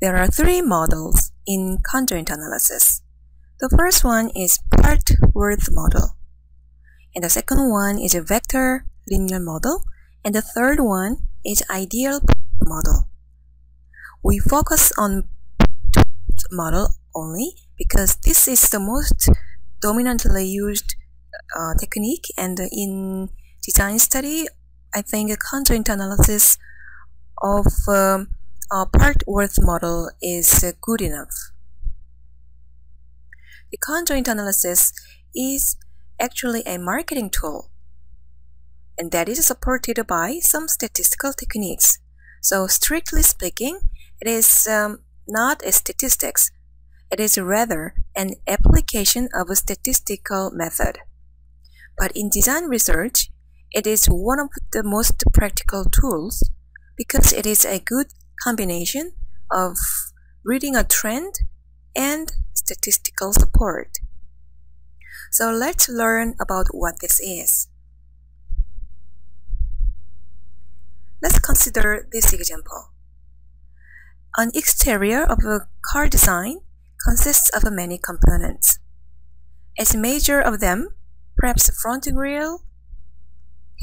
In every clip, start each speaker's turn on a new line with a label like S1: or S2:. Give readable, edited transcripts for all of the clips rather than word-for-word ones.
S1: There are three models in conjoint analysis. The first one is part-worth model, and the second one is a vector linear model, and the third one is ideal model. We focus on model only because this is the most dominantly used technique, and in design study, I think a conjoint analysis of a part-worth model is good enough. The conjoint analysis is actually a marketing tool, and that is supported by some statistical techniques. So strictly speaking, it is not a statistics. It is rather an application of a statistical method. But in design research, it is one of the most practical tools because it is a good combination of reading a trend and statistical support. So let's learn about what this is. Let's consider this example. An exterior of a car design consists of many components. As major of them, perhaps front grille,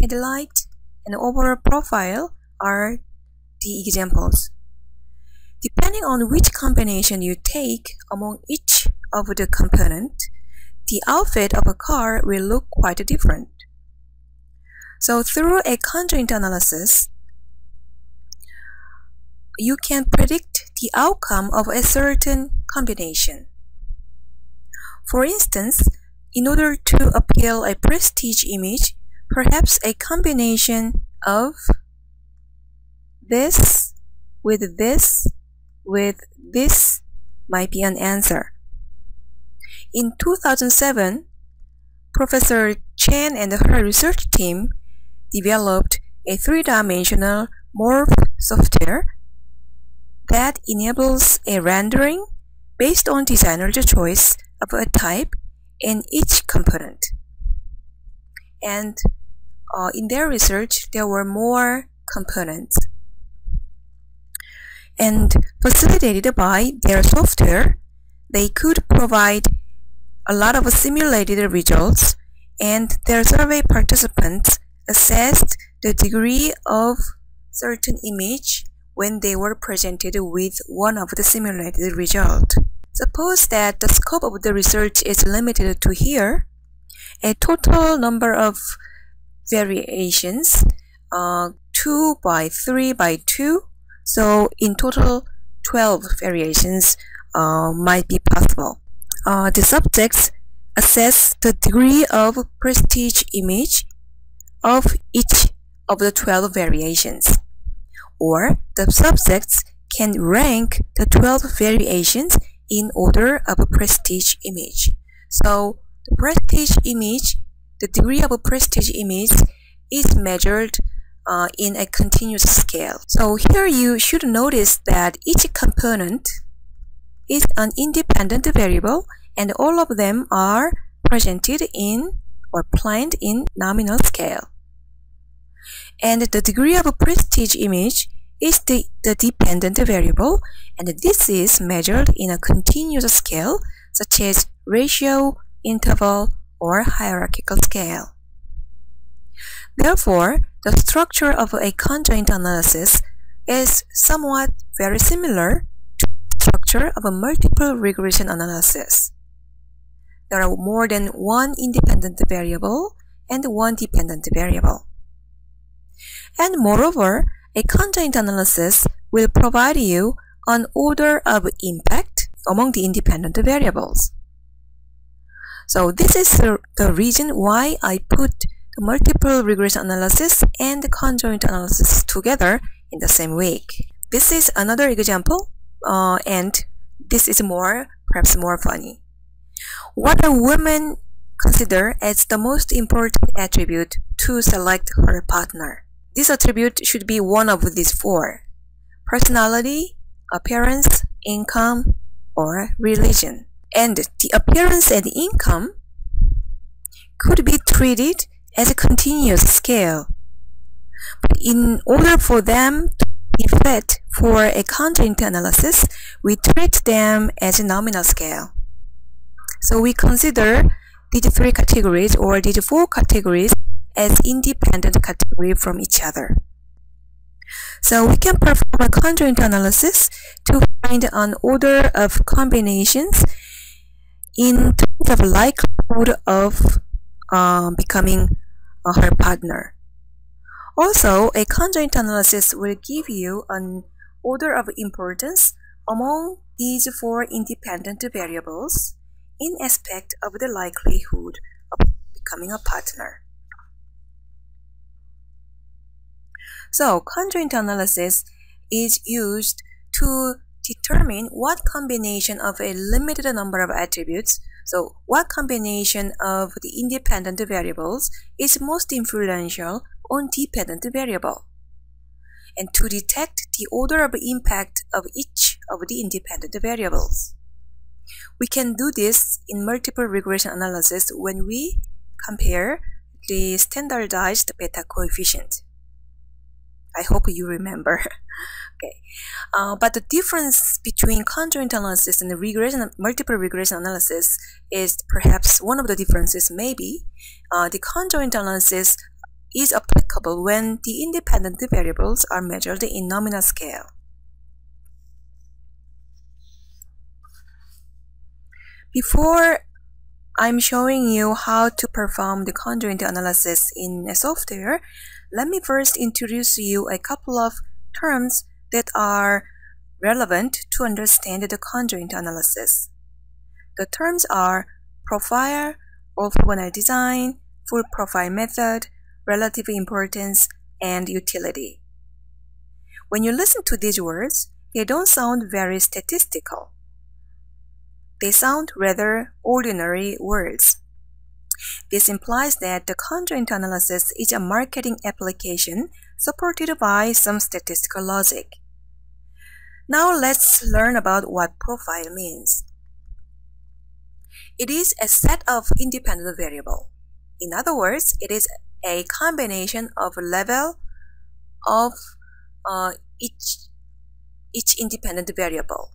S1: headlight, and overall profile are the examples. Depending on which combination you take among each of the components, the outfit of a car will look quite different. So through a conjoint analysis, you can predict the outcome of a certain combination. For instance, in order to appeal a prestige image, perhaps a combination of this with this with this might be an answer. In 2007, Professor Chen and her research team developed a three-dimensional morph software that enables a rendering based on designer's choice of a type in each component. And in their research, there were more components. And facilitated by their software, they could provide a lot of simulated results, and their survey participants assessed the degree of certain image when they were presented with one of the simulated results. Suppose that the scope of the research is limited to here, a total number of variations, 2 by 3 by 2, so in total 12 variations might be possible. The subjects assess the degree of prestige image of each of the 12 variations, or the subjects can rank the 12 variations in order of a prestige image. So the prestige image, the degree of a prestige image is measured in a continuous scale. So here you should notice that each component is an independent variable, and all of them are presented in or planned in nominal scale. And the degree of a prestige image is the dependent variable, and this is measured in a continuous scale such as ratio, interval, or hierarchical scale. Therefore, the structure of a conjoint analysis is somewhat very similar to the structure of a multiple regression analysis. There are more than one independent variable and one dependent variable. And moreover, a conjoint analysis will provide you an order of impact among the independent variables. So this is the reason why I put the multiple regression analysis and the conjoint analysis together in the same week. This is another example, and this is perhaps more funny. What a woman consider as the most important attribute to select her partner. This attribute should be one of these four: personality, appearance, income, or religion. And the appearance and income could be treated as a continuous scale. But in order for them to be fit for a conjoint analysis, we treat them as a nominal scale. So we consider these three categories or these four categories as independent categories from each other. So we can perform a conjoint analysis to find an order of combinations in terms of likelihood of becoming her partner. Also, a conjoint analysis will give you an order of importance among these four independent variables in aspect of the likelihood of becoming a partner. So, conjoint analysis is used to determine what combination of a limited number of attributes, so what combination of the independent variables is most influential on dependent variable, and to detect the order of impact of each of the independent variables. We can do this in multiple regression analysis when we compare the standardized beta coefficient. I hope you remember. Okay, but the difference between conjoint analysis and multiple regression analysis is perhaps one of the differences maybe the conjoint analysis is applicable when the independent variables are measured in nominal scale. Before I'm showing you how to perform the conjoint analysis in a software, let me first introduce you a couple of terms that are relevant to understand the conjoint analysis. The terms are profile, orthogonal design, full profile method, relative importance, and utility. When you listen to these words, they don't sound very statistical. They sound rather ordinary words. This implies that the conjoint analysis is a marketing application supported by some statistical logic. Now let's learn about what profile means. It is a set of independent variables. In other words, it is a combination of level of each independent variable.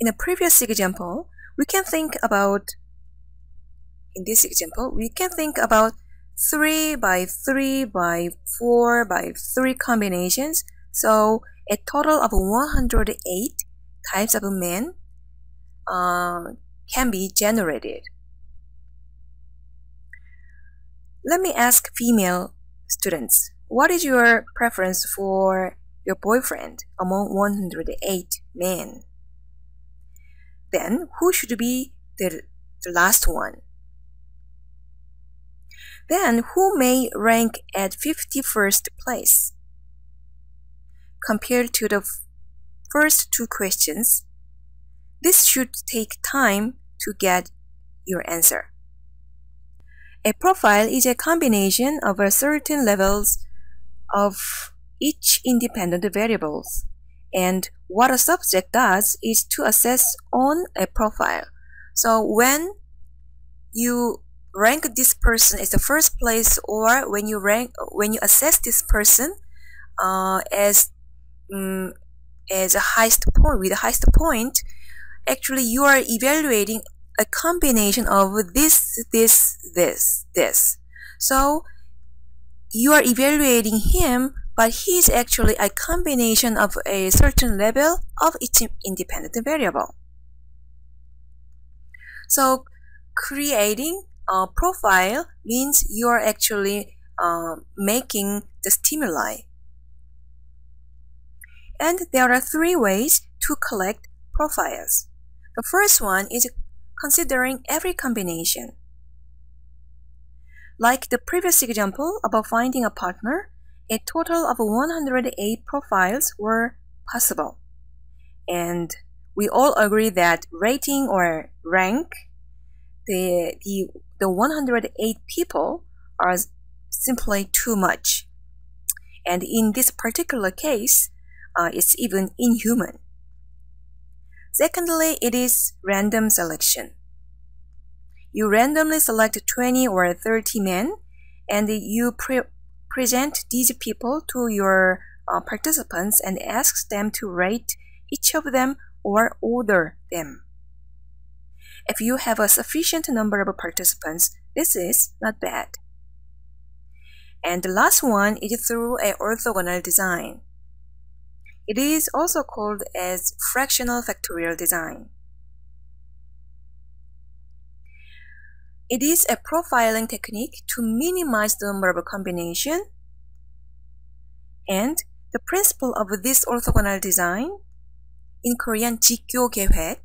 S1: In a previous example, we can think about 3 by 3 by 4 by 3 combinations, so a total of 108 types of men can be generated. Let me ask female students, what is your preference for your boyfriend among 108 men? Then, who should be the last one? Then, who may rank at 51st place? Compared to the first two questions, this should take time to get your answer. A profile is a combination of certain levels of each independent variables. And what a subject does is to assess on a profile. So when you rank this person as the first place, or when you assess this person as a highest point, with the highest point, actually you are evaluating a combination of this. So you are evaluating him, but he is actually a combination of a certain level of each independent variable. So creating a profile means you are actually making the stimuli. And there are 3 ways to collect profiles. The first one is considering every combination. Like the previous example about finding a partner, a total of 108 profiles were possible. And we all agree that rating or rank the 108 people are simply too much. And in this particular case, it's even inhuman. Secondly, it is random selection. You randomly select 20 or 30 men, and you present these people to your participants and ask them to rate each of them or order them. If you have a sufficient number of participants, this is not bad. And the last one is through an orthogonal design. It is also called as fractional factorial design. It is a profiling technique to minimize the number of combinations, and the principle of this orthogonal design, in Korean 직교 계획,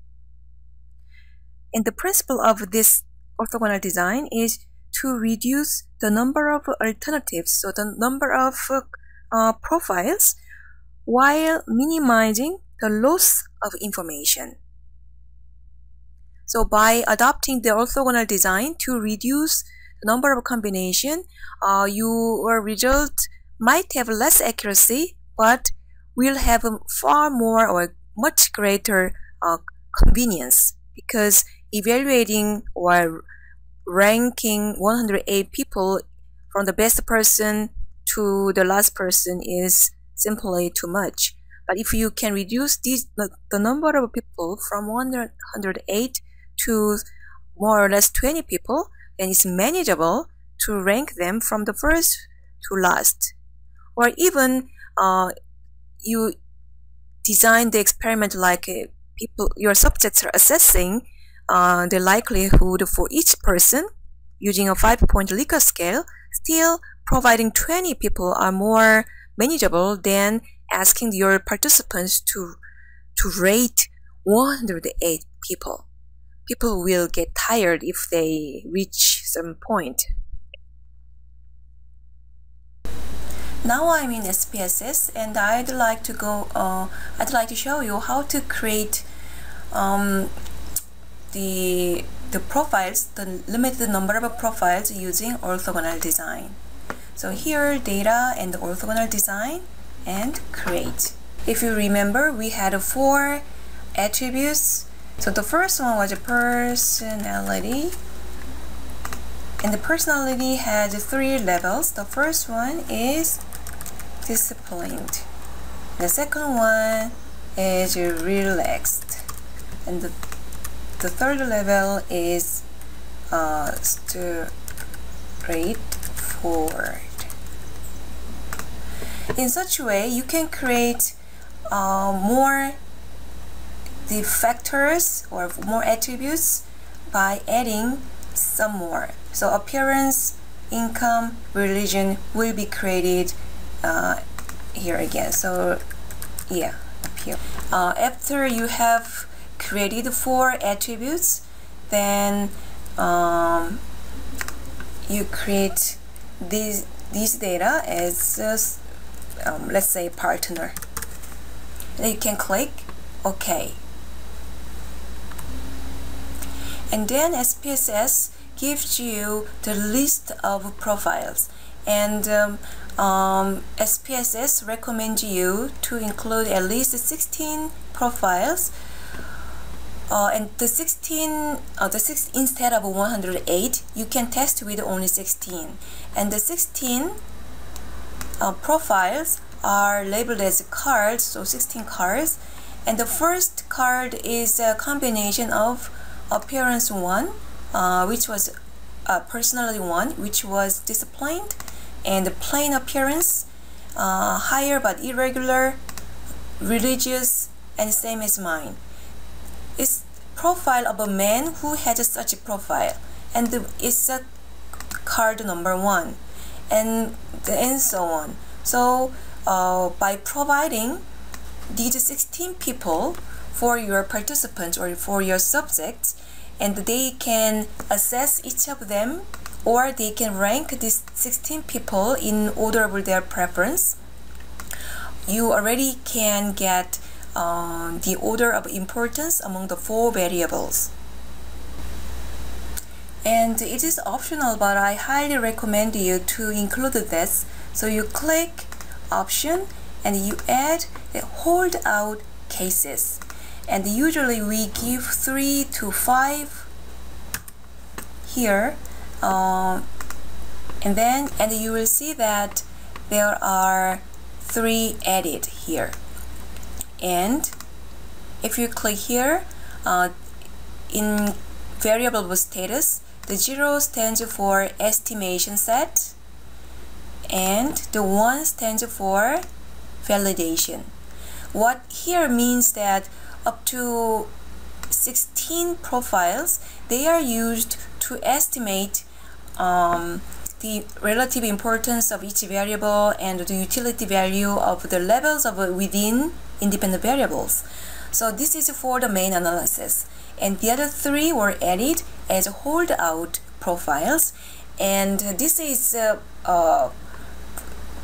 S1: and the principle of this orthogonal design is to reduce the number of alternatives, so the number of profiles, while minimizing the loss of information. So by adopting the orthogonal design to reduce the number of combinations, your result might have less accuracy, but will have far more or much greater convenience, because evaluating or ranking 108 people from the best person to the last person is simply too much. But if you can reduce the number of people from 108 to more or less 20 people, then it's manageable to rank them from the first to last. Or even you design the experiment like your subjects are assessing the likelihood for each person using a 5-point Likert scale, still providing 20 people are more manageable than asking your participants to rate 108 people. People will get tired if they reach some point. Now I'm in SPSS, and I'd like to show you how to create the profiles, the limited number of profiles using orthogonal design. So here, data and the orthogonal design and create. If you remember, we had 4 attributes. So the first one was a personality, and the personality had 3 levels. The first one is disciplined. The second one is relaxed, and the third level is straightforward. In such a way, you can create more the factors or more attributes by adding some more. So appearance, income, religion will be created here again. So yeah, up here. After you have created 4 attributes, then you create these data as let's say partner. Then you can click OK. And then SPSS gives you the list of profiles, and SPSS recommends you to include at least 16 profiles, and the 16 instead of 108, you can test with only 16, and the 16 profiles are labeled as cards, so 16 cards, and the first card is a combination of appearance 1, which was personality 1, which was disciplined, and plain appearance, higher but irregular, religious, and same as mine. It's profile of a man who has such a profile, and it's a card number 1, and so on. So by providing these 16 people for your participants or for your subjects, and they can assess each of them, or they can rank these 16 people in order of their preference, you already can get the order of importance among the 4 variables. And it is optional, but I highly recommend you to include this. So you click option and you add the hold out cases, and usually we give 3 to 5 here, and you will see that there are 3 added here. And if you click here, in variable status, the 0 stands for estimation set and the 1 stands for validation. What here means that up to 16 profiles, they are used to estimate the relative importance of each variable and the utility value of the levels of within independent variables. So this is for the main analysis, and the other 3 were added as holdout profiles, and this is a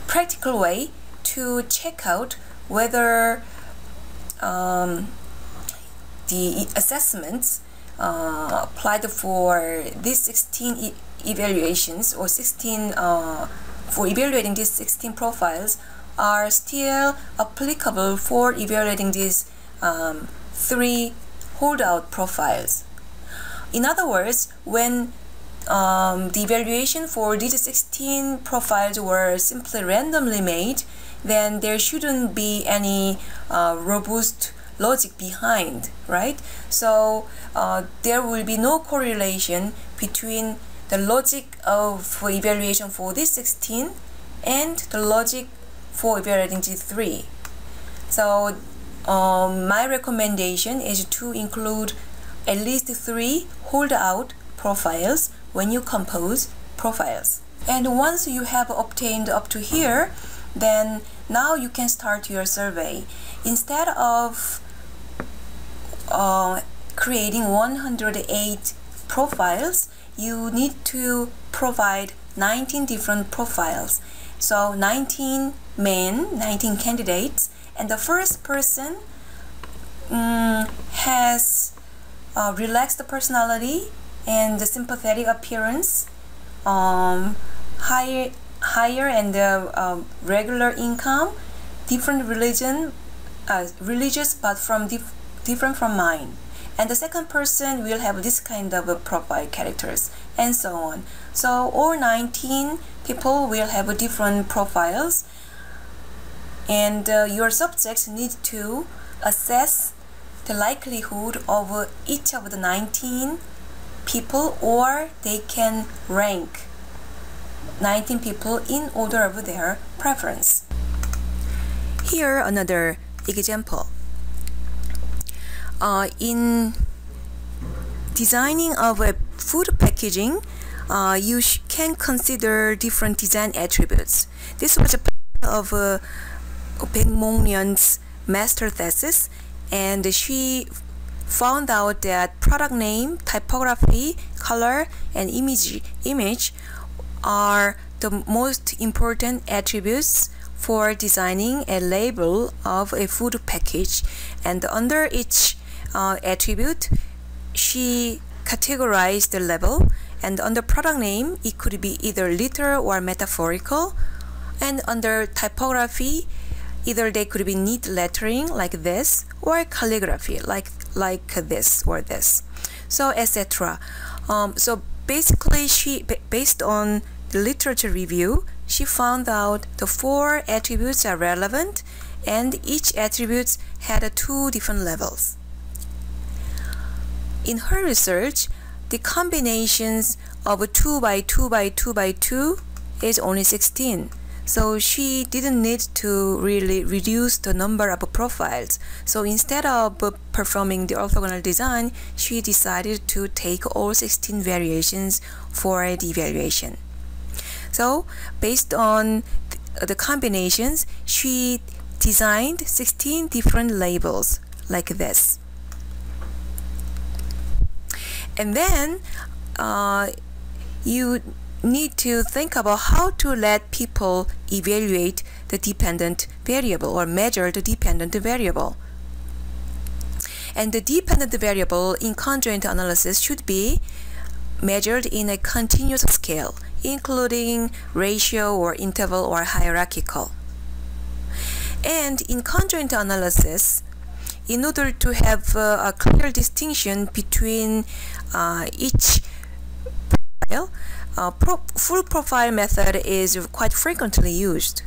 S1: practical way to check out whether the assessments applied for these 16 evaluations or 16 for evaluating these 16 profiles are still applicable for evaluating these 3 holdout profiles. In other words, when the evaluation for these 16 profiles were simply randomly made, then there shouldn't be any robust logic behind, right? So there will be no correlation between the logic of evaluation for this 16 and the logic for evaluating G3. So my recommendation is to include at least 3 holdout profiles when you compose profiles. And once you have obtained up to here, then now you can start your survey. Instead of creating 108 profiles, you need to provide 19 different profiles. So 19 men, 19 candidates, and the first person has relaxed personality and the sympathetic appearance, higher and regular income, different religion, religious but from different from mine. And the second person will have this kind of profile characters, and so on. So all 19 people will have different profiles, and your subjects need to assess the likelihood of each of the 19 people, or they can rank 19 people in order of their preference. Here another example. In designing of a food packaging, you can consider different design attributes. This was a part of Baekmonyan's master thesis, and she found out that product name, typography, color, and image are the most important attributes for designing a label of a food package. And under each attribute, she categorized the label, and under product name, it could be either literal or metaphorical, and under typography, either they could be neat lettering like this, or calligraphy like this or this, so etc. So basically, she based on the literature review, she found out the 4 attributes are relevant, and each attribute had 2 different levels. In her research, the combinations of 2 by 2 by 2 by 2 is only 16. So she didn't need to really reduce the number of profiles. So instead of performing the orthogonal design, she decided to take all 16 variations for the evaluation. So based on the combinations, she designed 16 different labels like this. And then you need to think about how to let people evaluate the dependent variable or measure the dependent variable. And the dependent variable in conjoint analysis should be measured in a continuous scale, including ratio or interval or hierarchical. And in conjoint analysis, in order to have a clear distinction between each profile, full profile method is quite frequently used.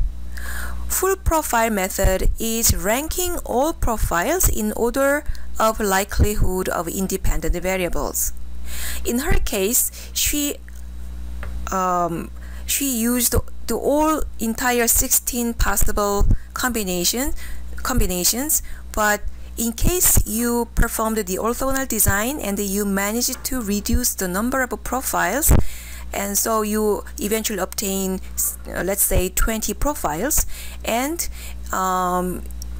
S1: full profile method is ranking all profiles in order of likelihood of independent variables. In her case, she used the entire 16 possible combinations, but in case you performed the orthogonal design and you managed to reduce the number of profiles, and so you eventually obtain, let's say, 20 profiles, and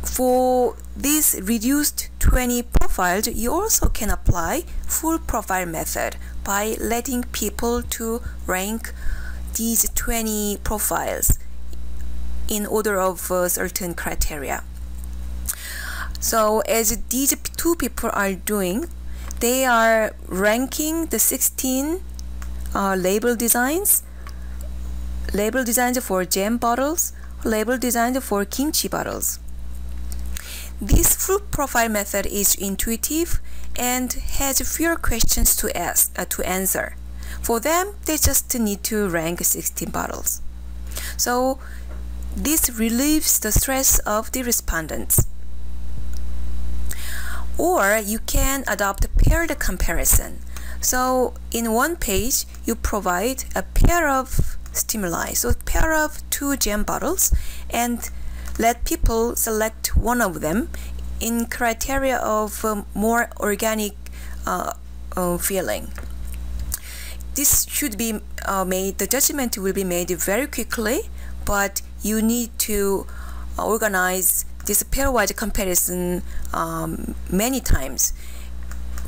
S1: for these reduced 20 profiles, you also can apply full profile method by letting people to rank these 20 profiles in order of certain criteria. So as these two people are doing, they are ranking the 16 label designs for jam bottles, label designs for kimchi bottles. This full profile method is intuitive and has fewer questions to answer. For them, they just need to rank 16 bottles. So this relieves the stress of the respondents. Or you can adopt a paired comparison. So in one page, you provide a pair of stimuli, so a pair of 2 jam bottles, and let people select one of them in criteria of more organic feeling. This should be made, the judgment will be made very quickly, but you need to organize this pairwise comparison many times.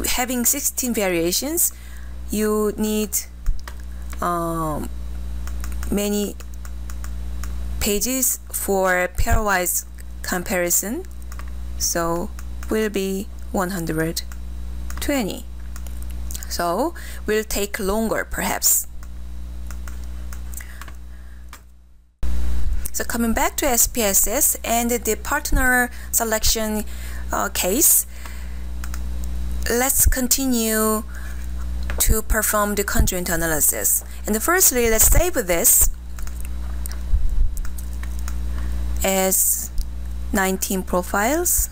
S1: Having 16 variations, you need many pages for pairwise comparison, so will be 120. So will take longer perhaps. So coming back to SPSS and the partner selection case, let's continue to perform the conjoint analysis. And firstly, let's save this as 19 profiles.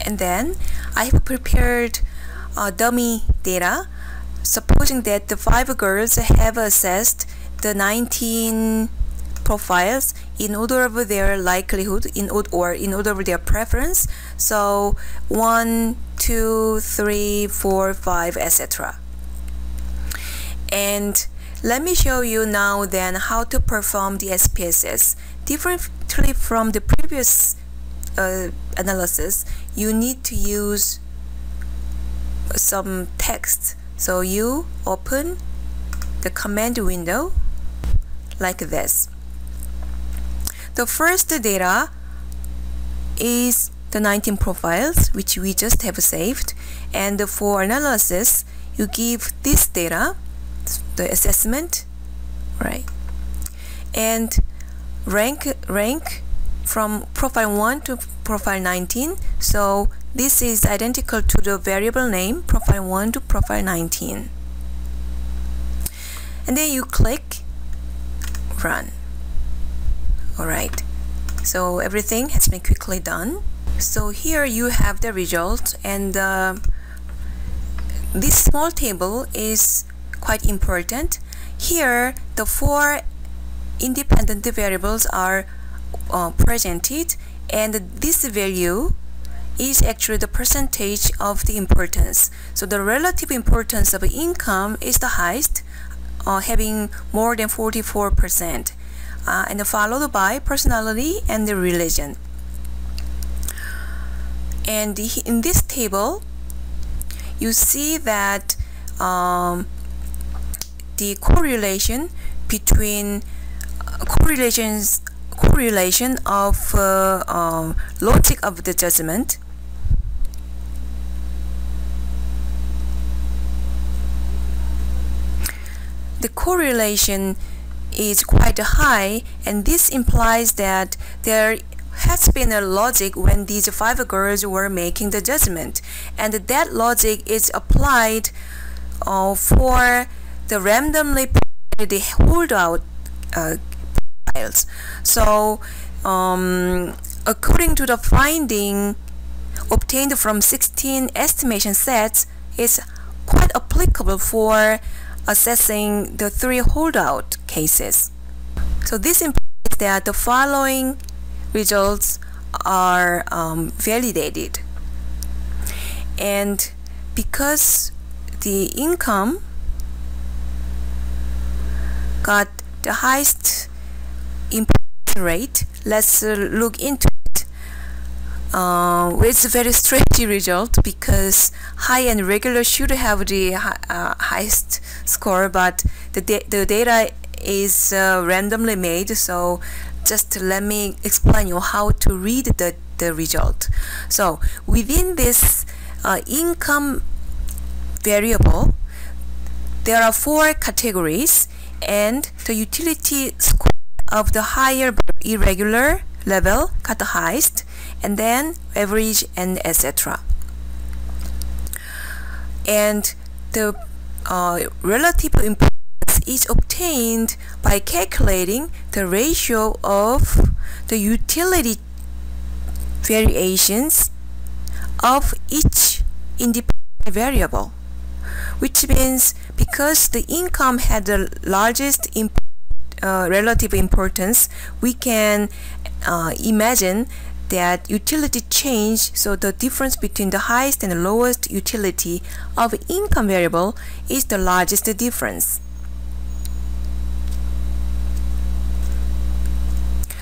S1: And then I have prepared dummy data, supposing that the 5 girls have assessed the 19 profiles in order of their likelihood, in order of their preference. So 1, 2, 3, 4, 5, etc. And let me show you now then how to perform the SPSS. Differently from the previous analysis, you need to use some text. So you open the command window like this. The first data is the 19 profiles which we just have saved, and for analysis you give this data, the assessment, right, and rank from profile 1 to profile 19. So this is identical to the variable name profile 1 to profile 19, and then you click run. Alright, so everything has been quickly done. So here you have the result, and this small table is quite important. Here the 4 independent variables are presented, and this value is actually the percentage of the importance. So the relative importance of income is the highest, having more than 44%, and followed by personality and the religion. And in this table you see that the correlation between correlation of logic of the judgment, the correlation is quite high, and this implies that there has been a logic when these 5 girls were making the judgment, and that logic is applied for the randomly the holdout profiles. So according to the finding obtained from 16 estimation sets, it's quite applicable for assessing the 3 holdout cases. So this implies that the following results are validated. And because the income got the highest improvement rate, let's look into it. It's a very strange result because high and regular should have the highest score, but the data is randomly made. So just let me explain you how to read the result. So within this income variable, there are 4 categories, and the utility score of the higher but irregular level got the highest, and then average and etc. And the relative importance is obtained by calculating the ratio of the utility variations of each independent variable, which means because the income had the largest relative importance, we can imagine that utility change, so the difference between the highest and the lowest utility of income variable is the largest difference.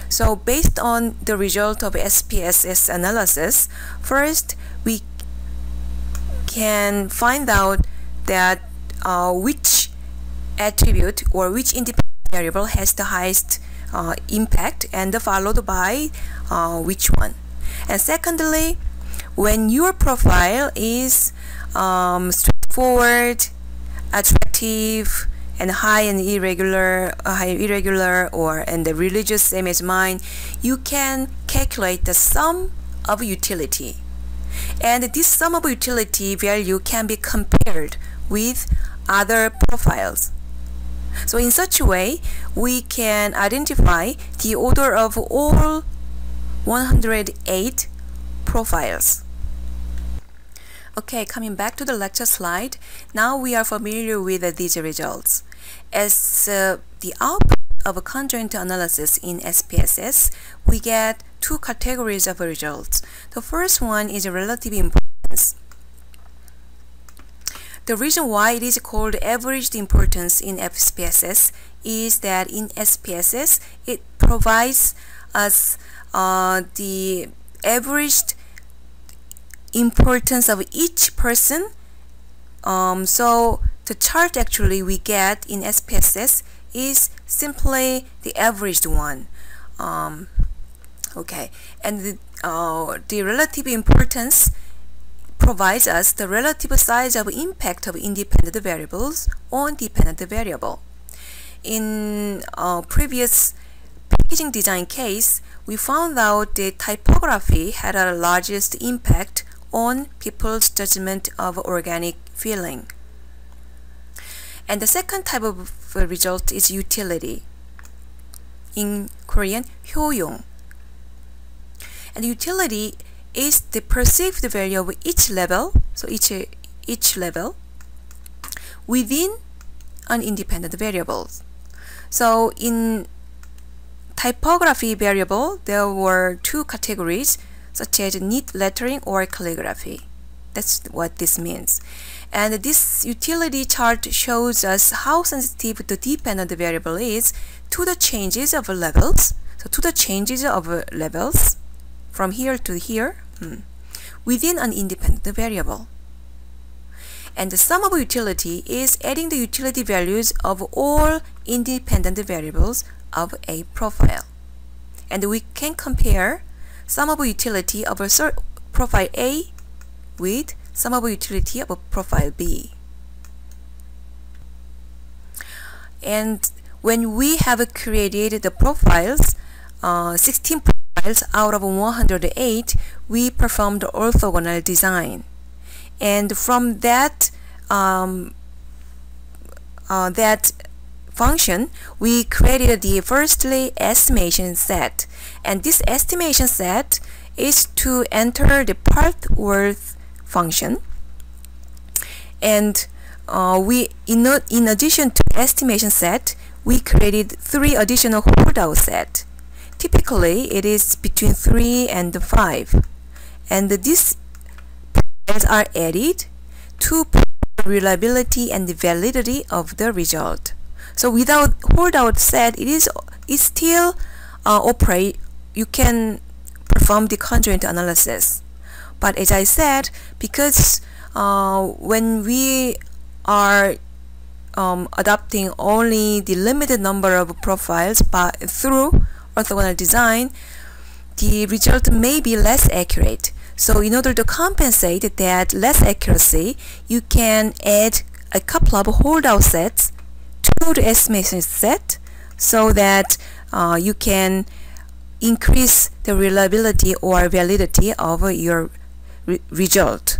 S1: So based on the result of SPSS analysis, first we can find out that which attribute or which independent variable has the highest impact, and followed by which one. And secondly, when your profile is straightforward, attractive, and high irregular, and the religious same as mine, you can calculate the sum of utility. And this sum of utility value can be compared with other profiles. So in such a way, we can identify the order of all 108 profiles. Okay, coming back to the lecture slide, now we are familiar with these results. As the output of a conjoint analysis in SPSS, we get 2 categories of results. The first one is relative importance. The reason why it is called averaged importance in SPSS is that in SPSS it provides us the averaged importance of each person. So the chart actually we get in SPSS is simply the averaged one. Okay, and the relative importance provides us the relative size of impact of independent variables on dependent variable. In previous packaging design case, we found out the typography had the largest impact on people's judgment of organic feeling. And the second type of result is utility. In Korean, 효용. And utility is the perceived value of each level, so each level within an independent variable. So in typography variable, there were 2 categories, such as neat lettering or calligraphy. That's what this means. And this utility chart shows us how sensitive the dependent variable is to the changes of levels. So to the changes of levels from here to here within an independent variable. And the sum of utility is adding the utility values of all independent variables of a profile. And we can compare sum of utility of a profile A with sum of utility of a profile B. And when we have created the profiles, 16 profiles out of 108, we performed orthogonal design. And from that function, we created the firstly estimation set, and this estimation set is to enter the part worth function. And in addition to estimation set, we created 3 additional holdout set. Typically, it is between 3 and 5, and these pairs are added to prove the reliability and the validity of the result. So without holdout set, it still operate. You can perform the conjoint analysis. But as I said, because when we are adopting only the limited number of profiles through orthogonal design, the result may be less accurate. So in order to compensate that less accuracy, you can add a couple of holdout sets to the estimation set so that you can increase the reliability or validity of your result.